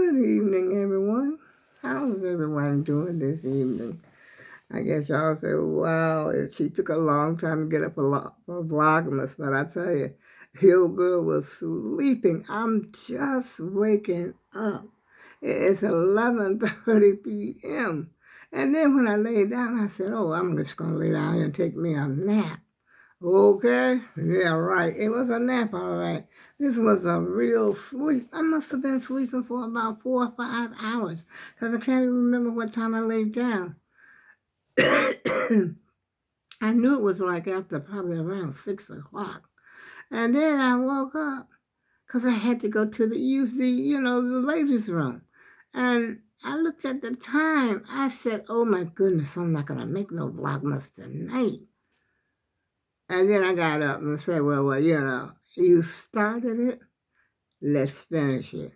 Good evening, everyone. How's everyone doing this evening? I guess y'all say, wow, she took a long time to get up for Vlogmas, but I tell you, your girl was sleeping. I'm just waking up. It's 11:30 p.m. And then when I lay down, I said, oh, I'm just going to lay down here and take me a nap. Okay? Yeah, right. It was a nap, all right. This was a real sleep. I must have been sleeping for about 4 or 5 hours because I can't even remember what time I laid down. I knew it was like after probably around 6 o'clock. And then I woke up because I had to go to use the ladies' room. And I looked at the time. I said, oh my goodness, I'm not going to make no Vlogmas tonight. And then I got up and said, well, you started it. Let's finish it.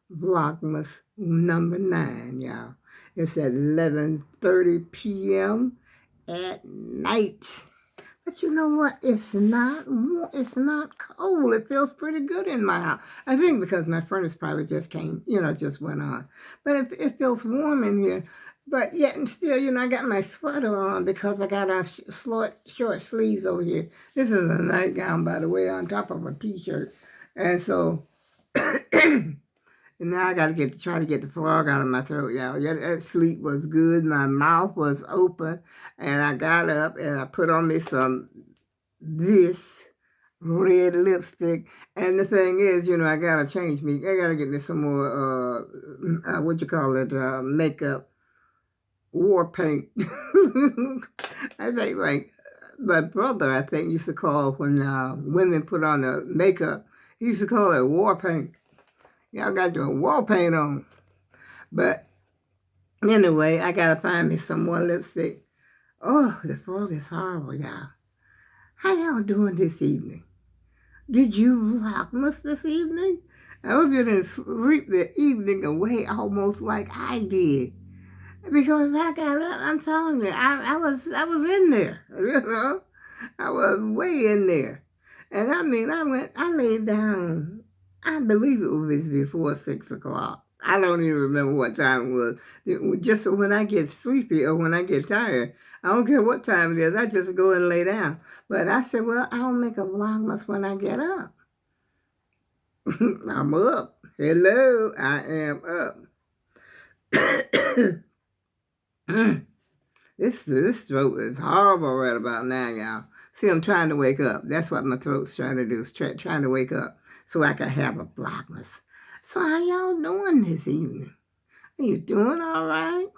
Vlogmas number 9, y'all. It's at 11:30 p.m. at night. But you know what? It's not cold. It feels pretty good in my house. I think because my furnace probably just just went on. But it feels warm in here. But yet and still, I got my sweater on because I got on short sleeves over here. This is a nightgown, by the way, on top of a t-shirt. And so, and now I got to try to get the frog out of my throat, y'all. Yeah, that sleep was good. My mouth was open. And I got up and I put on me this red lipstick. And the thing is, I got to change me. I got to get me some more, makeup. War paint. I think like my brother, I think, used to call when women put on the makeup, he used to call it war paint. Y'all got your war paint on. But anyway, I got to find me some more lipstick. Oh, the frog is horrible, y'all. How y'all doing this evening? Did you Vlogmas this evening? I hope you didn't sleep the evening away almost like I did. Because I got up, I'm telling you, I was in there, I was way in there. And I mean, I laid down, I believe it was before 6 o'clock. I don't even remember what time it was. Just when I get sleepy or when I get tired, I don't care what time it is, I just go and lay down. But I said, well, I'll make a Vlogmas when I get up. I'm up. Hello, I am up. This throat is horrible right about now, y'all. See, I'm trying to wake up. That's what my throat's trying to do, is trying to wake up so I can have a Vlogmas. So how y'all doing this evening? Are you doing all right?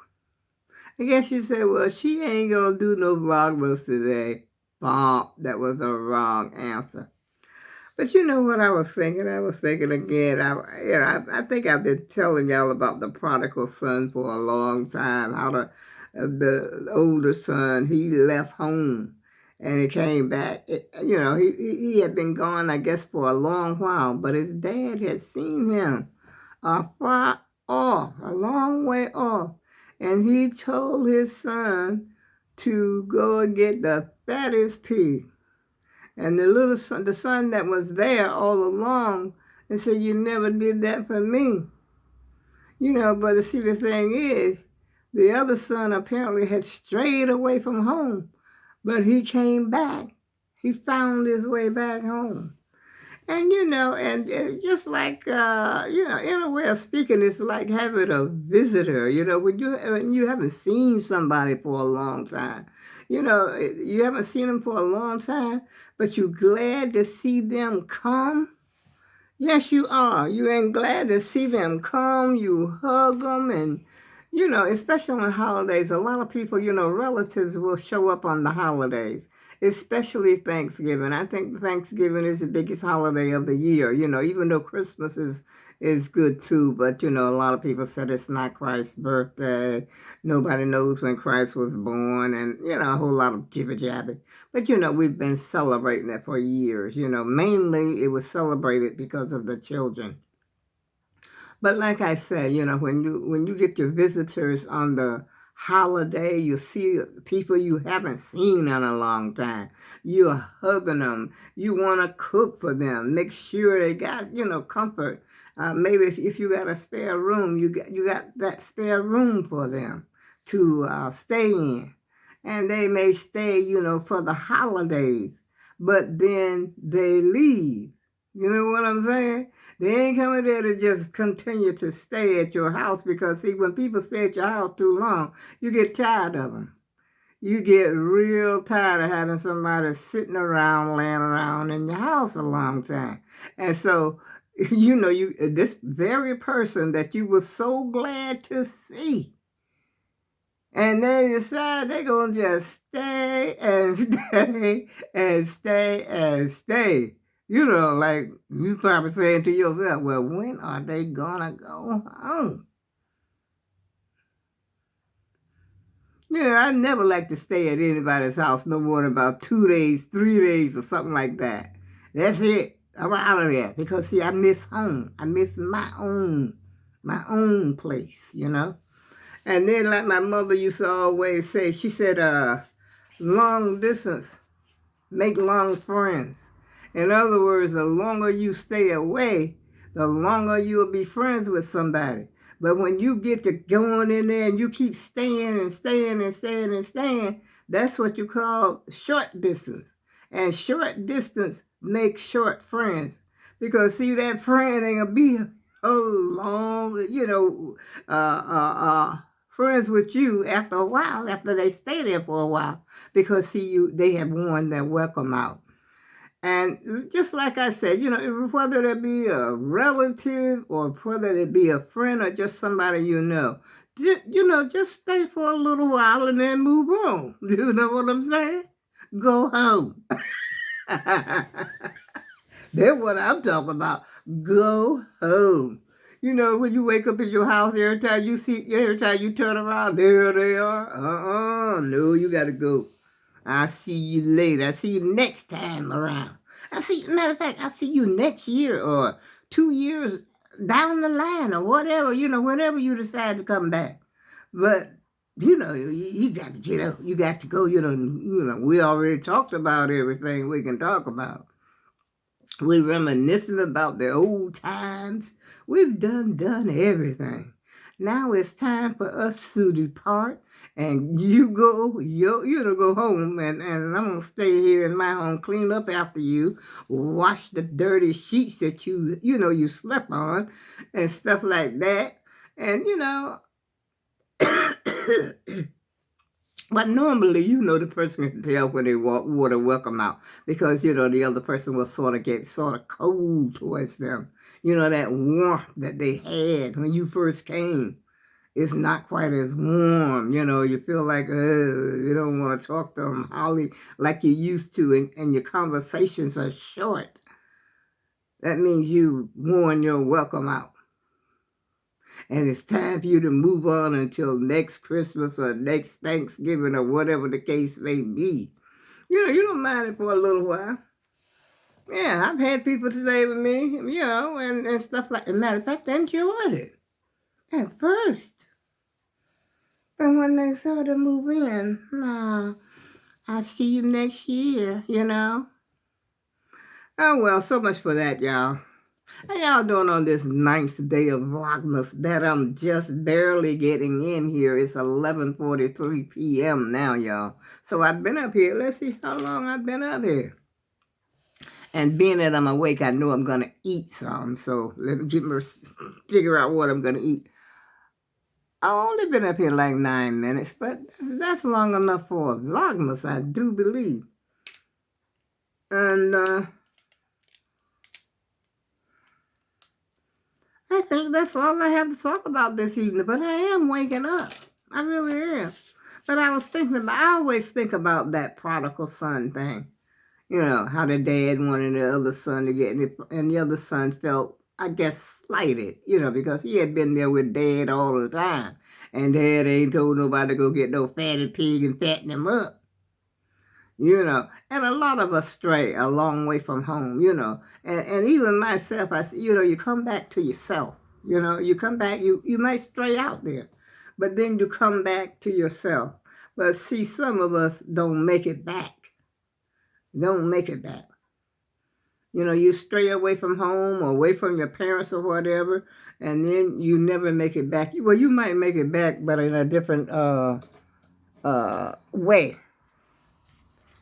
I guess you say, well, she ain't going to do no Vlogmas today. Bomb. That was a wrong answer. But you know what I was thinking? I was thinking again, I think I've been telling y'all about the prodigal son for a long time, how the older son, he left home and he came back. He had been gone, I guess, for a long while, but his dad had seen him far off, a long way off, and he told his son to go and get the fattest pig. And the son that was there all along, and said, you never did that for me. But see, the thing is, the other son apparently had strayed away from home, but he came back. He found his way back home. And, and just like, in a way of speaking, it's like having a visitor, when you haven't seen somebody for a long time. You haven't seen them for a long time, but you're glad to see them come. Yes, you are. You ain't glad to see them come. You hug them and, especially on the holidays, a lot of people, relatives will show up on the holidays, especially Thanksgiving. I think Thanksgiving is the biggest holiday of the year, even though Christmas is good too. But, a lot of people said it's not Christ's birthday. Nobody knows when Christ was born and, a whole lot of jibber-jabber. But, we've been celebrating it for years. Mainly it was celebrated because of the children. But like I said, when you get your visitors on the holiday, you see people you haven't seen in a long time. You're hugging them. You want to cook for them. Make sure they got, comfort. Maybe if you got a spare room, you got that spare room for them to stay in. And they may stay, for the holidays, but then they leave. You know what I'm saying? They ain't coming there to just continue to stay at your house because, see, when people stay at your house too long, you get tired of them. You get real tired of having somebody sitting around, laying around in your house a long time. And so, you this very person that you were so glad to see, and they decide they're going to just stay and stay and stay and stay. Like you probably saying to yourself, well, when are they going to go home? Yeah, I never like to stay at anybody's house no more than about 2 days, 3 days, or something like that. That's it. I'm out of there because see, I miss home. I miss my own place. And then, like my mother used to always say, she said, "Long distance make long friends." In other words, the longer you stay away, the longer you'll be friends with somebody. But when you get to going in there and you keep staying and staying and staying and staying, that's what you call short distance. And short distance makes short friends. Because see, that friend ain't gonna be long, friends with you after a while, after they stay there for a while. Because see, they have worn their welcome out. And just like I said, whether it be a relative or whether it be a friend or just somebody just stay for a little while and then move on. You know what I'm saying? Go home. That's what I'm talking about. Go home. When you wake up at your house, every time you turn around, there they are. No, you got to go. I'll see you later. I'll see you next time around. Matter of fact, I'll see you next year or 2 years down the line or whatever, whenever you decide to come back. But, you got to get up. You got to go, we already talked about everything we can talk about. We're reminiscing about the old times. We've done everything. Now it's time for us to depart, and you go home, and I'm gonna stay here in my home, clean up after you, wash the dirty sheets that you slept on, and stuff like that, and But normally, the person can tell when they want to welcome out because, the other person will sort of get cold towards them. That warmth that they had when you first came is not quite as warm. You feel like, you don't want to talk to them like you used to, and your conversations are short. That means you worn your welcome out. And it's time for you to move on until next Christmas or next Thanksgiving or whatever the case may be. You don't mind it for a little while. Yeah, I've had people stay with me, and stuff like that. Matter of fact, I enjoyed it at first. But when they started to move in, I'll see you next year, Oh, well, so much for that, y'all. How y'all doing on this ninth day of Vlogmas that I'm just barely getting in here? It's 11:43 p.m. now, y'all. So I've been up here. Let's see how long I've been up here. And being that I'm awake, I know I'm going to eat some. So let me figure out what I'm going to eat. I've only been up here like 9 minutes, but that's long enough for a Vlogmas, I do believe. And I think that's all I have to talk about this evening, but I am waking up. I really am. But I always think about that prodigal son thing. How the dad wanted the other son to get it, and the other son felt, I guess, slighted, because he had been there with dad all the time. And dad ain't told nobody to go get no fatty pig and fatten him up. And a lot of us stray a long way from home, and even myself, you come back to yourself, you come back, you might stray out there, but then you come back to yourself. But see, some of us don't make it back. You know, you stray away from home or away from your parents or whatever, and then you never make it back. Well, you might make it back, but in a different way.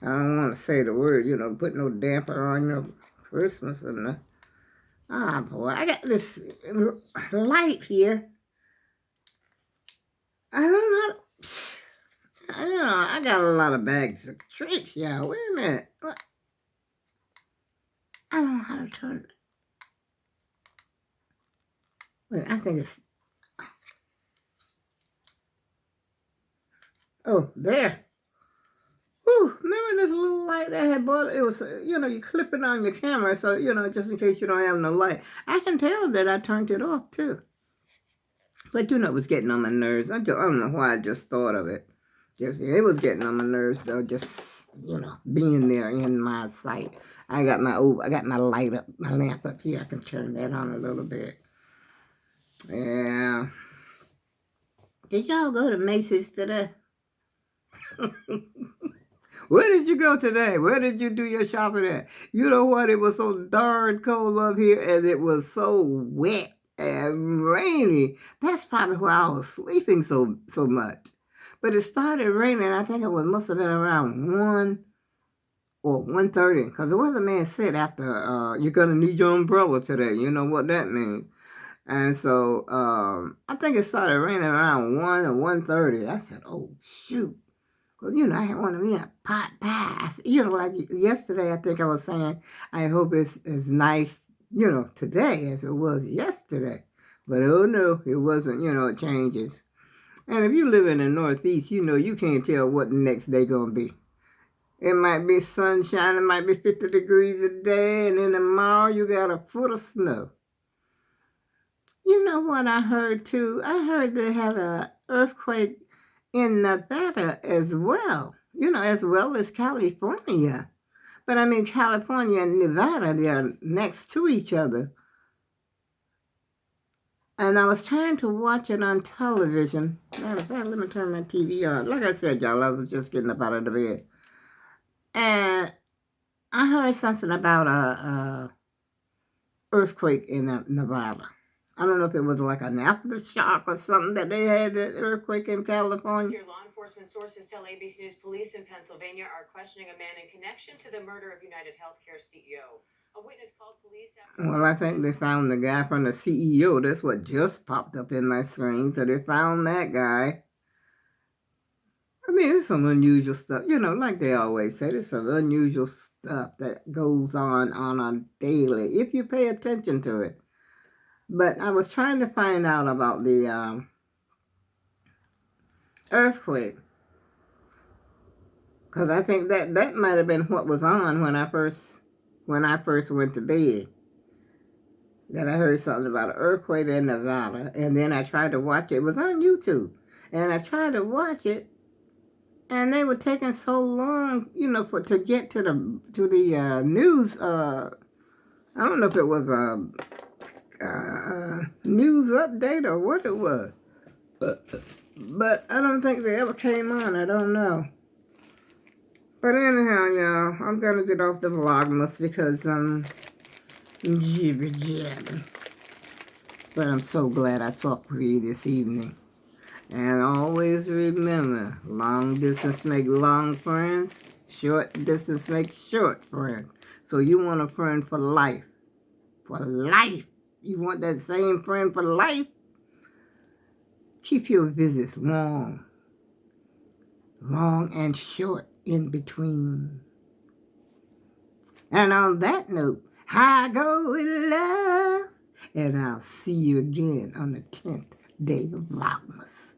I don't want to say the word, you know, put no damper on your Christmas or nothing. Ah, boy, I got this light here. I don't know. I got a lot of bags of tricks, y'all. Wait a minute. I don't know how to turn it. Wait, I think it's... Oh, there. Whew, remember this little light that I had bought? It was, you clip it on your camera, so, just in case you don't have no light. I can tell that I turned it off, too. But, it was getting on my nerves. I don't know why I just thought of it. It was getting on my nerves, though, just, being there in my sight. I got my light up, my lamp up here. I can turn that on a little bit. Yeah. Did y'all go to Macy's today? Where did you go today? Where did you do your shopping at? You know what? It was so darn cold up here, and it was so wet and rainy. That's probably why I was sleeping so much. But it started raining. I think must have been around 1 or 1:30, because the weatherman said after you're gonna need your umbrella today. You know what that means. And so I think it started raining around 1 or 1:30. I said, "Oh shoot." Because, I had one of them pot pies. Like yesterday, I think I was saying, I hope it's as nice, today as it was yesterday. But, oh, no, it wasn't, it changes. And if you live in the Northeast, you can't tell what the next day going to be. It might be sunshine, it might be 50 degrees a day, and then tomorrow you got a foot of snow. You know what I heard, too? I heard they had an earthquake in Nevada as well, as well as California. But I mean, California and Nevada, they are next to each other. And I was trying to watch it on television. Matter of fact, let me turn my TV on. Like I said, y'all, I was just getting up out of the bed. And I heard something about a earthquake in Nevada. I don't know if it was like an aftershock or something that they had, that earthquake in California. Your law enforcement sources tell ABC News police in Pennsylvania are questioning a man in connection to the murder of United Healthcare CEO. A witness called police after... Well, I think they found the guy from the CEO. That's what just popped up in my screen. So they found that guy. I mean, there's some unusual stuff. Like they always say, there's some unusual stuff that goes on a daily, if you pay attention to it. But I was trying to find out about the earthquake, because I think that might have been what was on when I first went to bed. That I heard something about an earthquake in Nevada, and then I tried to watch it. It was on YouTube, and I tried to watch it, and they were taking so long, to get to the news. I don't know if it was a news update or what it was, but I don't think they ever came on. I don't know. But anyhow, y'all, I'm gonna get off the Vlogmas because jibber jabber. But I'm so glad I talked with you this evening. And always remember, long distance make long friends, short distance make short friends. So you want a friend for life. For life. You want that same friend for life? Keep your visits long and short in between. And on that note, I go with love, and I'll see you again on the 10th day of Vlogmas.